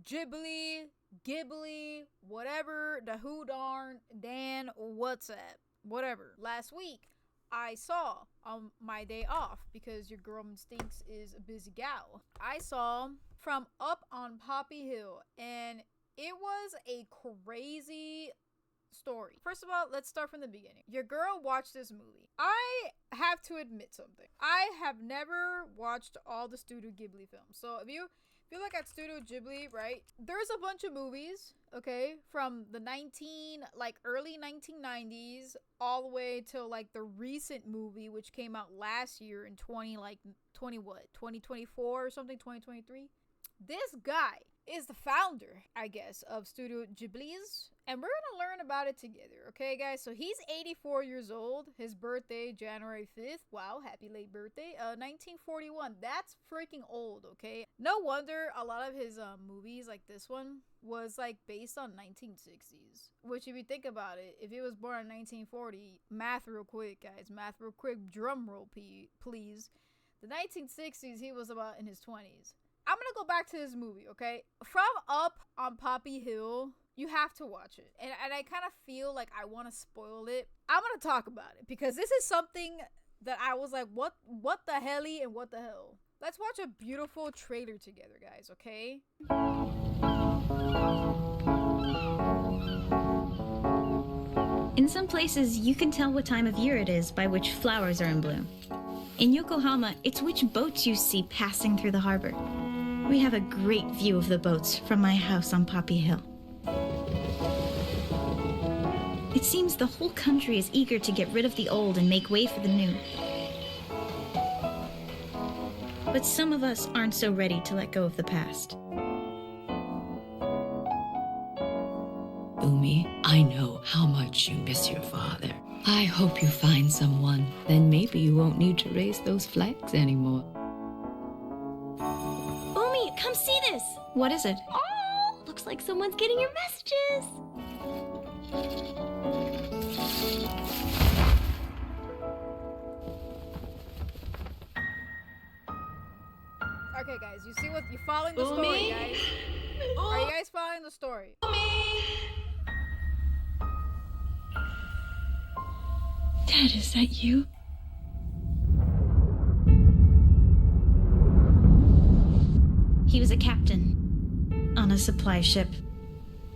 Ghibli, whatever, the who darn, Dan, what's up, whatever. Last week, I saw on my day off because your girl Stinks is a busy gal. I saw From Up on Poppy Hill, and it was a crazy story. First of all, let's start from the beginning. Your girl watched this movie. I have to admit something. I have never watched all the Studio Ghibli films. So if you look at Studio Ghibli, right, there's a bunch of movies, okay, from the early 1990s all the way till like the recent movie which came out last year in 2024 or something, 2023. This guy is the founder, I guess, of Studio Ghibli's, and we're gonna learn about it together, okay, guys? So he's 84 years old. His birthday, January 5th. Wow, happy late birthday. 1941. That's freaking old, okay? No wonder a lot of his movies, like this one, was like based on 1960s. Which, if you think about it, if he was born in 1940, math real quick, guys. Math real quick. Drum roll, please. The 1960s, he was about in his 20s. I'm gonna go back to this movie, okay? From Up on Poppy Hill, you have to watch it. And I kind of feel like I want to spoil it. I'm gonna talk about it because this is something that I was like, what the helly and what the hell? Let's watch a beautiful trailer together, guys, okay? In some places, you can tell what time of year it is by which flowers are in bloom. In Yokohama, it's which boats you see passing through the harbor. We have a great view of the boats from my house on Poppy Hill. It seems the whole country is eager to get rid of the old and make way for the new. But some of us aren't so ready to let go of the past. Umi, I know how much you miss your father. I hope you find someone. Then maybe you won't need to raise those flags anymore. Umi, come see this! What is it? Oh, looks like someone's getting your messages. Okay, guys, you see what you following the story, guys? Are you guys following the story? Dad, is that you? He was a captain on a supply ship,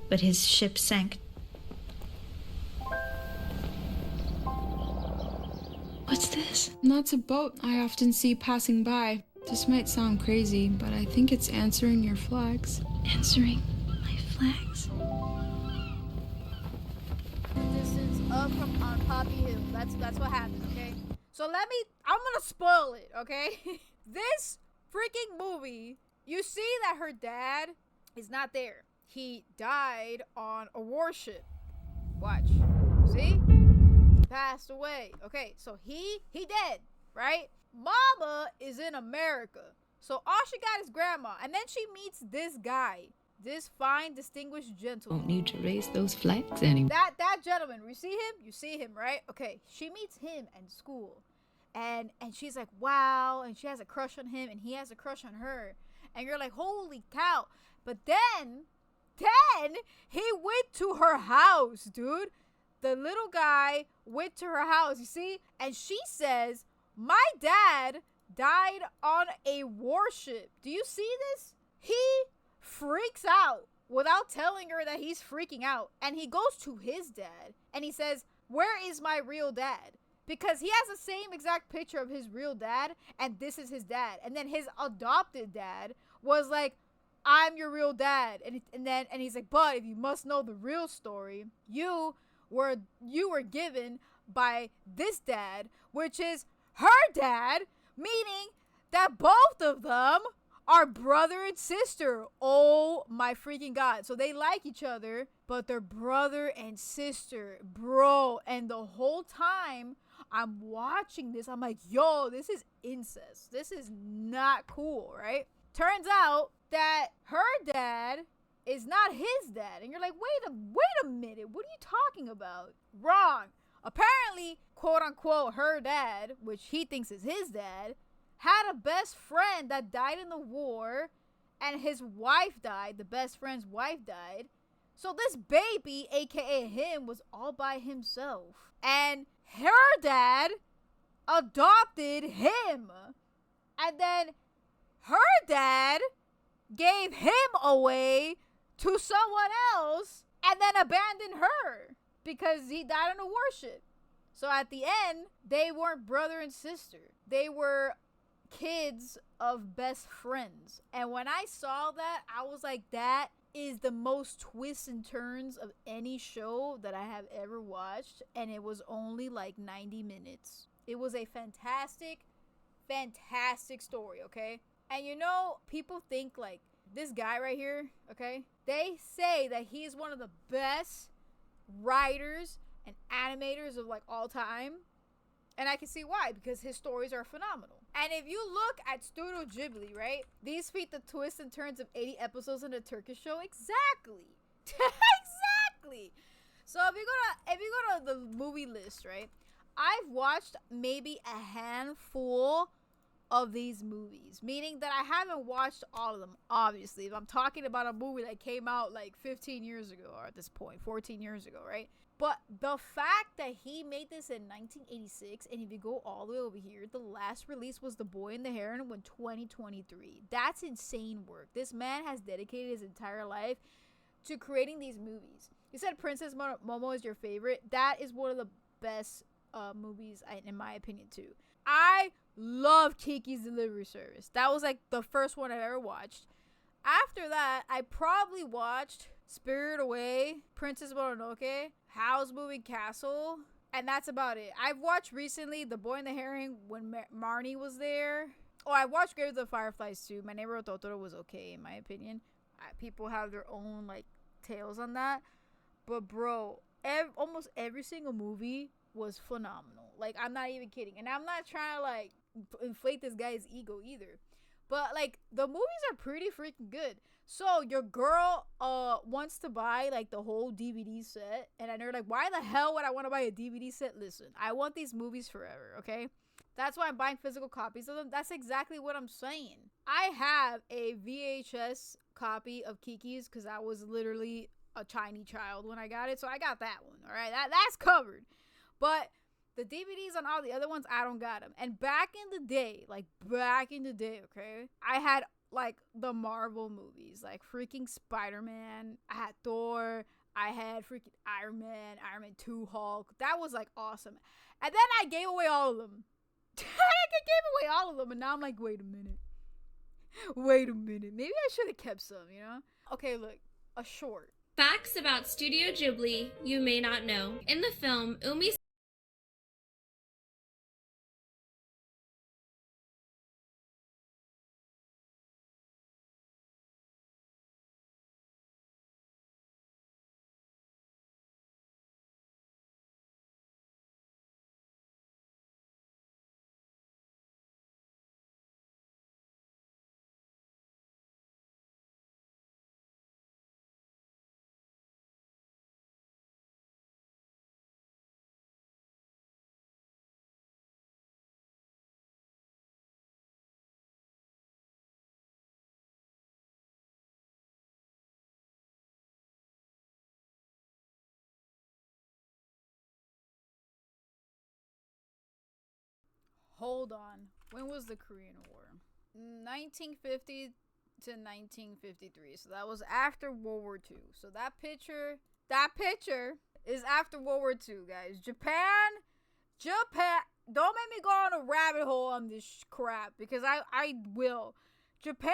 but his ship sank. What's this? That's a boat I often see passing by. This might sound crazy, but I think it's answering your flags. Answering my flags? Distance up from on Poppy Hill. That's what happened, okay? So I'm gonna spoil it, okay? This freaking movie, you see that her dad is not there. He died on a warship. Watch. See? He passed away. Okay, so he dead, right? Mama is in America. So all she got is grandma. And then she meets this guy. This fine, distinguished gentleman. Won't need to raise those flags anymore. That gentleman, you see him? You see him, right? Okay, she meets him in school. And she's like, wow. And she has a crush on him. And he has a crush on her. And you're like, holy cow. But then he went to her house, dude. The little guy went to her house, you see? And she says, my dad died on a warship. Do you see this? He freaks out without telling her that he's freaking out. And he goes to his dad and he says, where is my real dad? Because he has the same exact picture of his real dad, and this is his dad. And then his adopted dad was like, I'm your real dad. And he's like, but if you must know the real story, you were given by this dad, which is her dad, meaning that both of them are brother and sister. Oh my freaking God. So they like each other, but they're brother and sister, bro. And the whole time I'm watching this, I'm like, yo, this is incest. This is not cool, right? Turns out that her dad is not his dad. And you're like, wait a minute. What are you talking about? Wrong. Apparently, quote unquote, her dad, which he thinks is his dad, had a best friend that died in the war, and his wife died. The best friend's wife died. So this baby, aka him, was all by himself. And her dad adopted him. And then her dad gave him away to someone else and then abandoned her because he died in a warship. So at the end, they weren't brother and sister. They were kids of best friends. And when I saw that, I was like, that is the most twists and turns of any show that I have ever watched. And it was only like 90 minutes. It was a fantastic story, okay? And you know, people think like this guy right here, okay? They say that he's one of the best writers and animators of like all time. And I can see why, because his stories are phenomenal. And if you look at Studio Ghibli, right? These feat the twists and turns of 80 episodes in a Turkish show. Exactly. Exactly. So if you go to the movie list, right? I've watched maybe a handful of these movies, meaning that I haven't watched all of them, obviously. If I'm talking about a movie that came out like 15 years ago, or at this point 14 years ago, right? But the fact that he made this in 1986, and if you go all the way over here, the last release was The Boy and the Heron in 2023. That's insane work. This man has dedicated his entire life to creating these movies. You said Princess Momo is your favorite. That is one of the best movies, in my opinion, too. I love Kiki's Delivery Service. That was like the first one I've ever watched. After that, I probably watched Spirit Away, Princess Mononoke, Howl's Moving Castle, and that's about it. I've watched recently The Boy and the Heron when Marnie was there. Oh, I watched Grave of the Fireflies too. My Neighborhood Totoro was okay in my opinion. People have their own like tales on that, but bro, almost every single movie was phenomenal. Like, I'm not even kidding, and I'm not trying to like inflate this guy's ego either, but like the movies are pretty freaking good. So your girl wants to buy like the whole DVD set, and they're like, why the hell would I want to buy a DVD set? Listen, I want these movies forever, okay? That's why I'm buying physical copies of them. That's exactly what I'm saying. I have a VHS copy of Kiki's because I was literally a tiny child when I got it, so I got that one. All right, that's covered. But the DVDs on all the other ones, I don't got them. And back in the day, okay, I had like the Marvel movies, like freaking Spider-Man. I had Thor. I had freaking Iron Man 2, Hulk. That was like awesome. And then I gave away all of them. And now I'm like, wait a minute. Maybe I should have kept some, you know? Okay, look, a short. Facts about Studio Ghibli you may not know. In the film, Umi Hold on. When was the Korean War? 1950 to 1953. So that was after World War II. So that picture is after World War II, guys. Japan, don't make me go on a rabbit hole on this crap, because I will. Japan,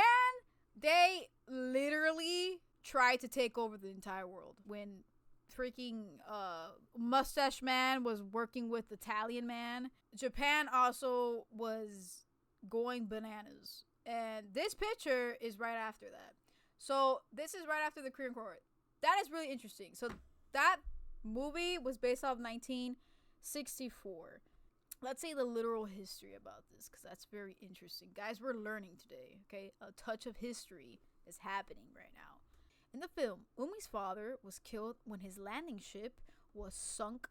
they literally tried to take over the entire world when freaking Mustache Man was working with Italian Man. Japan also was going bananas. And this picture is right after that. So this is right after the Korean War. That is really interesting. So that movie was based off 1964. Let's say the literal history about this, because that's very interesting. Guys, we're learning today, okay? A touch of history is happening right now. In the film, Umi's father was killed when his landing ship was sunk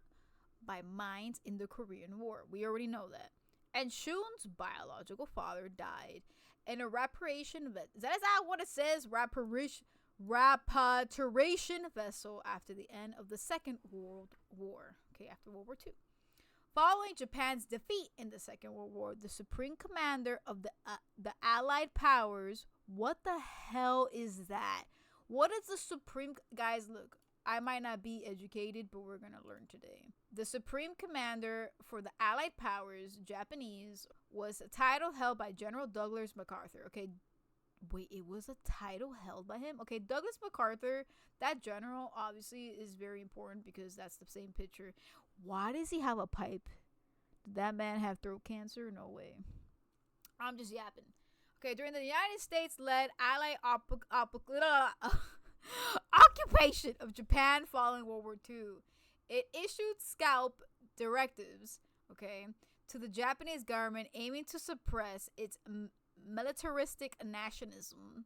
by mines in the Korean War. We already know that. And Shun's biological father died. in a reparation vessel. Is that what it says? Repatriation vessel after the end of the Second World War. Okay, after World War II. Following Japan's defeat in the Second World War, the Supreme Commander of the Allied Powers. What the hell is that? What is the Supreme... Guys, look. I might not be educated, but we're going to learn today. The Supreme Commander for the Allied Powers, Japanese, was a title held by General Douglas MacArthur. Okay, wait, it was a title held by him? Okay, Douglas MacArthur, that general, obviously, is very important because that's the same picture. Why does he have a pipe? Did that man have throat cancer? No way. I'm just yapping. Okay, during the United States-led Allied occupation of Japan following World War II, it issued scalp directives, okay, to the Japanese government aiming to suppress its militaristic nationalism.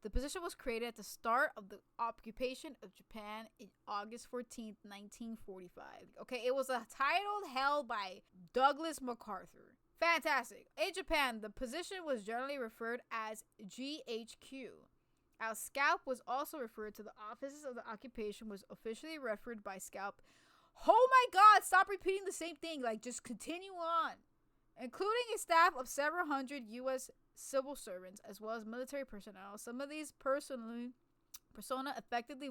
The position was created at the start of the occupation of Japan in August 14th, 1945. Okay, it was a title held by Douglas MacArthur. Fantastic. In Japan, the position was generally referred as GHQ. As scalp was also referred to, the offices of the occupation was officially referred by scalp. Oh my God, stop repeating the same thing. Like, just continue on. Including a staff of several hundred U.S. civil servants as well as military personnel. Some of these persona effectively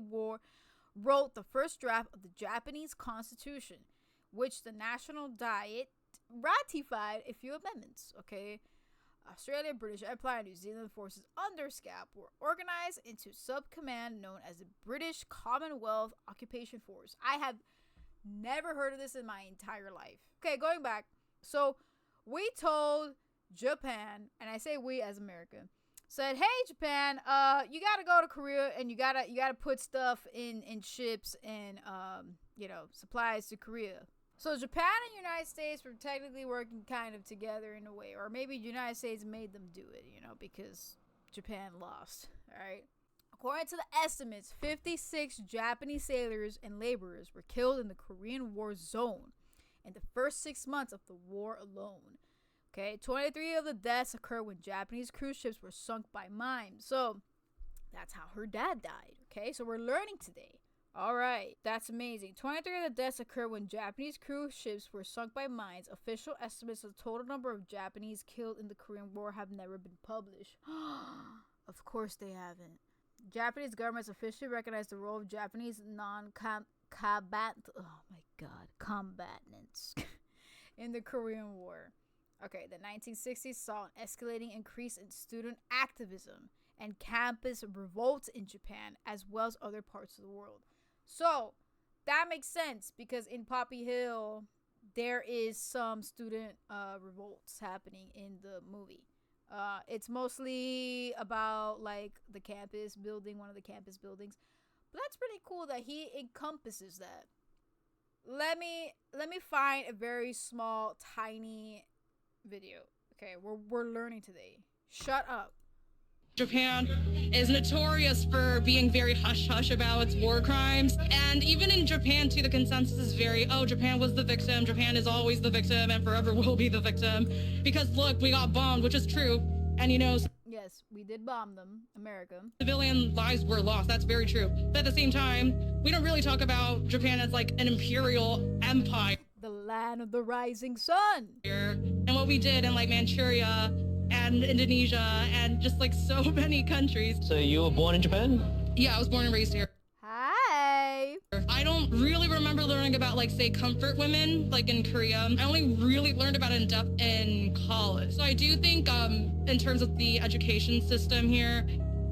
wrote the first draft of the Japanese Constitution, which the National Diet ratified a few amendments. Okay, Australia, British Empire, and New Zealand forces under scalp were organized into sub-command known as the British Commonwealth Occupation Force. I have never heard of this in my entire life. Okay, going back. So we told Japan, and I say we as America, said, hey Japan, you gotta go to Korea and you gotta put stuff in ships and supplies to Korea. So Japan and United States were technically working kind of together in a way, or maybe the United States made them do it, because Japan lost. All right. According to the estimates, 56 Japanese sailors and laborers were killed in the Korean War zone in the first 6 months of the war alone. Okay, 23 of the deaths occurred when Japanese cruise ships were sunk by mines. So that's how her dad died. Okay, so we're learning today. All right, that's amazing. 23 of the deaths occurred when Japanese cruise ships were sunk by mines. Official estimates of the total number of Japanese killed in the Korean War have never been published. Of course they haven't. Japanese governments officially recognized the role of Japanese combatants in the Korean War. Okay, the 1960s saw an escalating increase in student activism and campus revolts in Japan as well as other parts of the world. So that makes sense because in Poppy Hill, there is some student revolts happening in the movie. It's mostly about like the campus building, one of the campus buildings. But that's pretty cool that he encompasses that. Let me find a very small, tiny video. Okay, we're learning today. Shut up. Japan is notorious for being very hush-hush about its war crimes. And even in Japan, too, the consensus is very, Japan was the victim. Japan is always the victim and forever will be the victim. Because, look, we got bombed, which is true. And, Yes, we did bomb them, America. Civilian lives were lost. That's very true. But at the same time, we don't really talk about Japan as, like, an imperial empire. The land of the rising sun. And what we did in, like, Manchuria and Indonesia and just like so many countries. So you were born in Japan? Yeah, I was born and raised here. Hi. I don't really remember learning about like say comfort women like in Korea. I only really learned about it in depth in college. So I do think in terms of the education system here,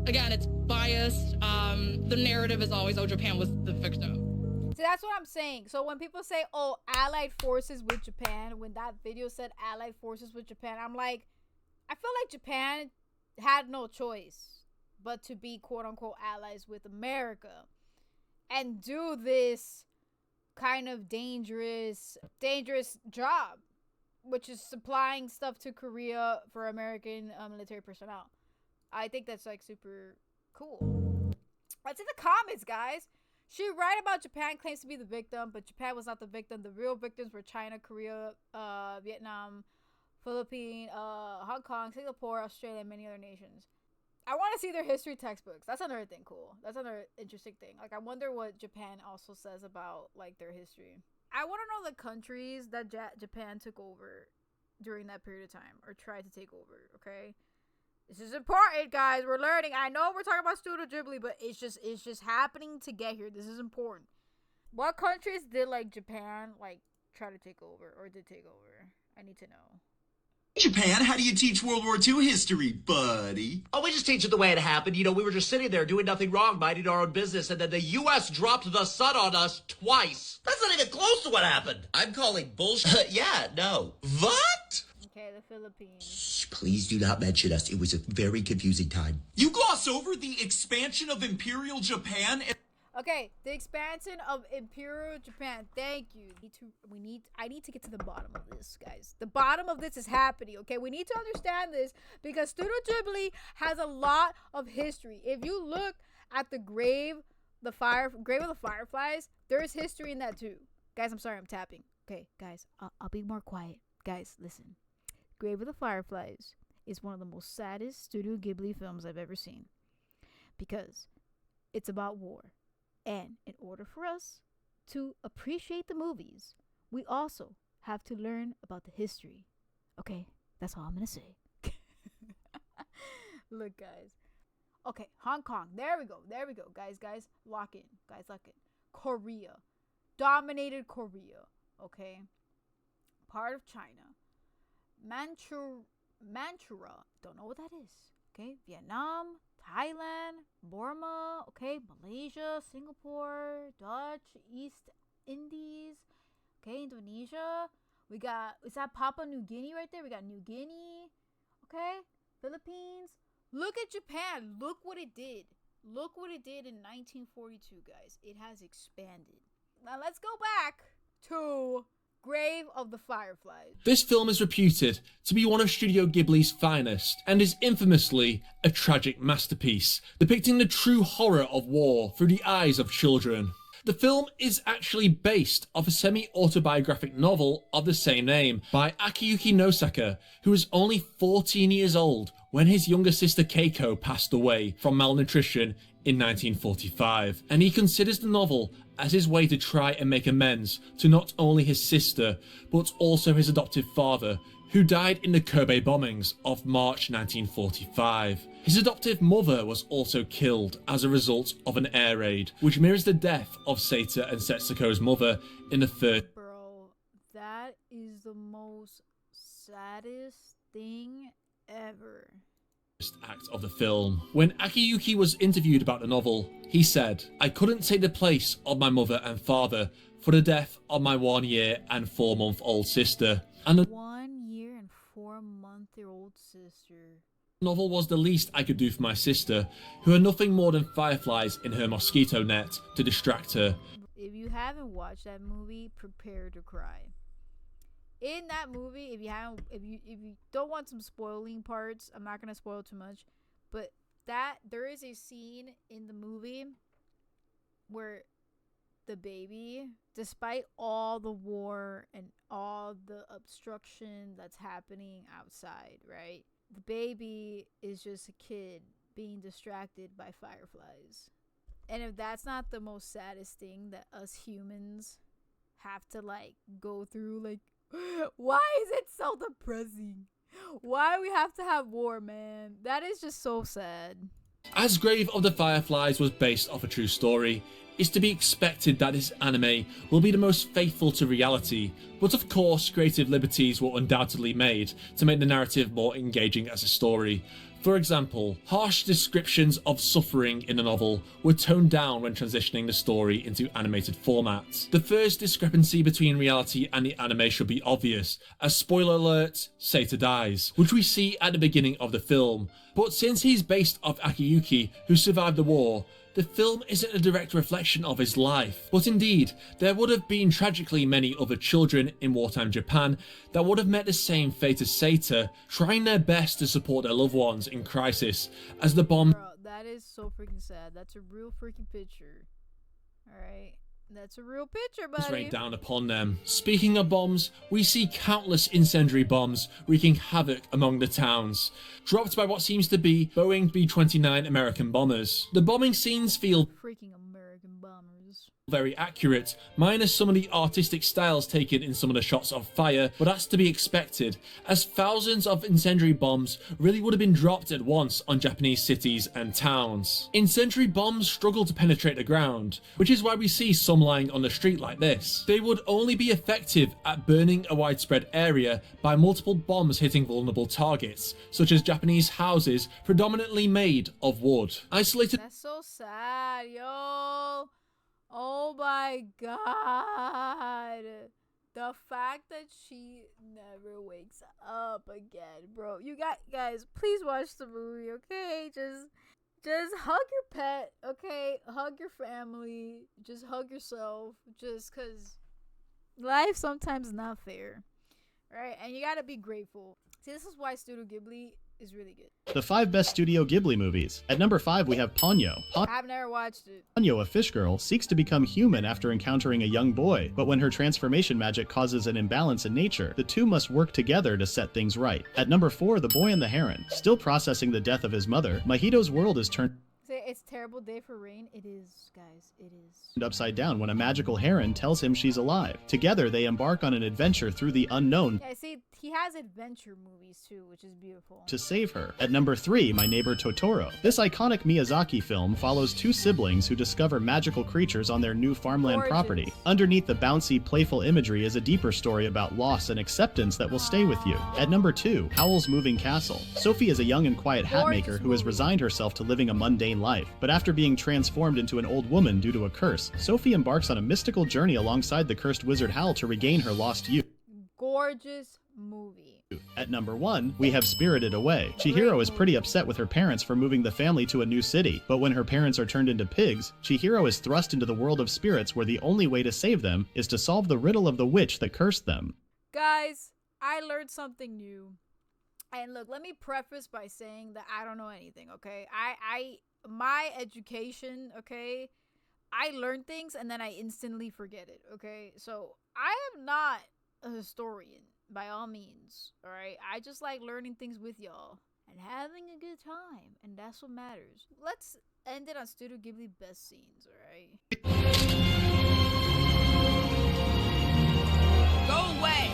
again, it's biased. The narrative is always, Japan was the victim. See, that's what I'm saying. So when people say, Allied forces with Japan, when that video said Allied forces with Japan, I'm like, I feel like Japan had no choice but to be quote-unquote allies with America and do this kind of dangerous job, which is supplying stuff to Korea for American military personnel. I think that's like super cool. That's in the comments, guys. She right about Japan claims to be the victim, but Japan was not the victim. The real victims were China, Korea, Vietnam, Philippines, Hong Kong, Singapore, Australia, and many other nations. I want to see their history textbooks. That's another thing cool. That's another interesting thing. Like, I wonder what Japan also says about, like, their history. I want to know the countries that Japan took over during that period of time, or tried to take over, okay? This is important, guys. We're learning. I know we're talking about Studio Ghibli, but it's just happening to get here. This is important. What countries did, like, Japan, like, try to take over, or did take over? I need to know. Japan, how do you teach World War II history, buddy? Oh, we just teach it the way it happened. You know, we were just sitting there doing nothing wrong, minding our own business, and then the U.S. dropped the sun on us twice. That's not even close to what happened. I'm calling bullshit. Yeah, no. What? Okay, the Philippines. Shh, please do not mention us. It was a very confusing time. You gloss over the expansion of Imperial Japan and... Okay, the expansion of Imperial Japan. Thank you. I need to get to the bottom of this, guys. The bottom of this is happening, okay? We need to understand this because Studio Ghibli has a lot of history. If you look at the grave of the Fireflies, there is history in that too. Guys, I'm sorry, I'm tapping. Okay, guys, I'll be more quiet. Guys, listen. Grave of the Fireflies is one of the most saddest Studio Ghibli films I've ever seen because it's about war. And in order for us to appreciate the movies, we also have to learn about the history. Okay, that's all I'm gonna say. Look, guys. Okay, Hong Kong. There we go. Guys, lock in. Korea. Dominated Korea. Okay. Part of China. Manchuria. Don't know what that is. Okay. Vietnam. Thailand, Burma, okay, Malaysia, Singapore, Dutch, East Indies, okay, Indonesia. We got, is that Papua New Guinea right there? We got New Guinea, okay, Philippines. Look at Japan. Look what it did. Look what it did in 1942, guys. It has expanded. Now let's go back to Grave of the Fireflies. This film is reputed to be one of Studio Ghibli's finest and is infamously a tragic masterpiece, depicting the true horror of war through the eyes of children. The film is actually based off a semi-autobiographic novel of the same name by Akiyuki Nosaka, who was only 14 years old when his younger sister Keiko passed away from malnutrition in 1945, and he considers the novel as his way to try and make amends to not only his sister, but also his adoptive father, who died in the Kobe bombings of March 1945. His adoptive mother was also killed as a result of an air raid, which mirrors the death of Seita and Setsuko's mother in the third. Bro, that is the most saddest thing ever. Act of the film. When Akiyuki was interviewed about the novel, he said, "I couldn't take the place of my mother and father for the death of my 1 year and 4 month old sister. And the 1 year and 4 month old sister. Novel was the least I could do for my sister, who had nothing more than fireflies in her mosquito net to distract her." If you haven't watched that movie, prepare to cry. In that movie, if you don't want some spoiling parts, I'm not gonna spoil too much, but there is a scene in the movie where the baby, despite all the war and all the obstruction that's happening outside, right? The baby is just a kid being distracted by fireflies. And if that's not the most saddest thing that us humans have to like go through, like, why is it so depressing? Why we have to have war, man? That is just so sad. As Grave of the Fireflies was based off a true story, it's to be expected that this anime will be the most faithful to reality, but of course creative liberties were undoubtedly made to make the narrative more engaging as a story. For example, harsh descriptions of suffering in the novel were toned down when transitioning the story into animated formats. The first discrepancy between reality and the anime should be obvious, as spoiler alert, Seita dies, which we see at the beginning of the film. But since he's based off Akiyuki, who survived the war, the film isn't a direct reflection of his life. But indeed, there would have been tragically many other children in wartime Japan that would have met the same fate as Seita, trying their best to support their loved ones in crisis as the bomb. Bro, that is so freaking sad. That's a real freaking picture. Alright? That's a real picture, buddy. Rain down upon them. Speaking of bombs, we see countless incendiary bombs wreaking havoc among the towns, dropped by what seems to be Boeing B-29 American bombers. The bombing scenes feel Freaking American bombers. very accurate, minus some of the artistic styles taken in some of the shots of fire, but that's to be expected, as thousands of incendiary bombs really would have been dropped at once on Japanese cities and towns. Incendiary bombs struggle to penetrate the ground, which is why we see some lying on the street like this. They would only be effective at burning a widespread area by multiple bombs hitting vulnerable targets, such as Japanese houses predominantly made of wood. Isolated That's so sad, yo. Oh my god. The fact that she never wakes up again, bro. You guys, please watch the movie, okay? Just hug your pet, okay? Hug your family. Just hug yourself. Just cause life sometimes not fair. Right? And you gotta be grateful. See, this is why Studio Ghibli is really good. The 5 best Studio Ghibli movies. At number 5, we have Ponyo. I've never watched it. Ponyo, a fish girl, seeks to become human after encountering a young boy, but when her transformation magic causes an imbalance in nature, the two must work together to set things right. At number 4, The Boy and the Heron. Still processing the death of his mother, Mahito's world is turned Say it's terrible day for rain. It is, guys. It is. upside down when a magical heron tells him she's alive. Together, they embark on an adventure through the unknown Yeah, see, he has adventure movies too, which is beautiful. to save her. At number 3, My Neighbor Totoro. This iconic Miyazaki film follows 2 siblings who discover magical creatures on their new farmland Gorgeous. property. Underneath the bouncy, playful imagery is a deeper story about loss and acceptance that will stay with you. At number 2, Howl's Moving Castle. Sophie is a young and quiet hat Gorgeous maker who has movie. resigned herself to living a mundane life. But after being transformed into an old woman due to a curse, Sophie embarks on a mystical journey alongside the cursed wizard Howl to regain her lost youth. Gorgeous movie. At number 1, we have Spirited Away. Chihiro is pretty upset with her parents for moving the family to a new city, but when her parents are turned into pigs, Chihiro is thrust into the world of spirits where the only way to save them is to solve the riddle of the witch that cursed them. Guys, I learned something new. And look, let me preface by saying that I don't know anything, okay? My education, okay? I learn things and then I instantly forget it, okay? So, I am not a historian by all means, all right? I just like learning things with y'all and having a good time, and that's what matters. Let's end it on Studio Ghibli best scenes, all right? Go away!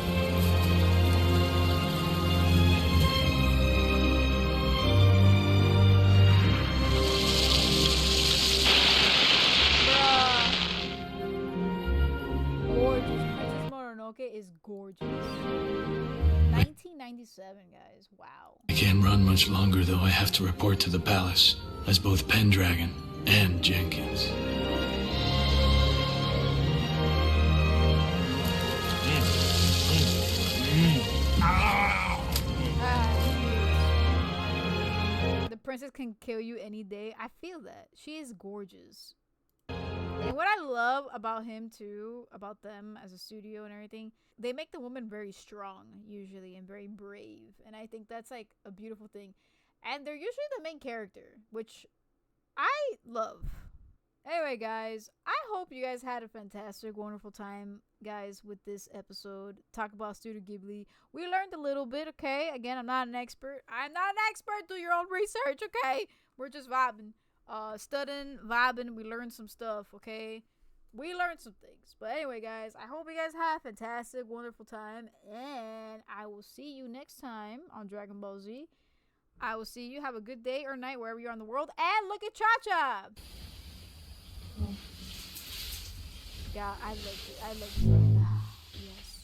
Gorgeous. Princess Mononoke is gorgeous. 1997, guys. Wow. I can't run much longer, though. I have to report to the palace as both Pendragon and Jenkins. The princess can kill you any day. I feel that. She is gorgeous. And what I love about him too, about them as a studio and everything, they make the woman very strong usually and very brave. And I think that's like a beautiful thing. And they're usually the main character, which I love. Anyway, guys, I hope you guys had a fantastic, wonderful time, guys, with this episode. Talk about Studio Ghibli. We learned a little bit, okay? Again, I'm not an expert. I'm not an expert. Do your own research, okay? We're just vibing. Studying, vibing. We learned some stuff, okay? We learned some things. But anyway, guys, I hope you guys have a fantastic, wonderful time. And I will see you next time on Dragon Ball Z. I will see you. Have a good day or night wherever you are in the world. And look at Cha-Cha! Yeah, I love it. I love it. Yes.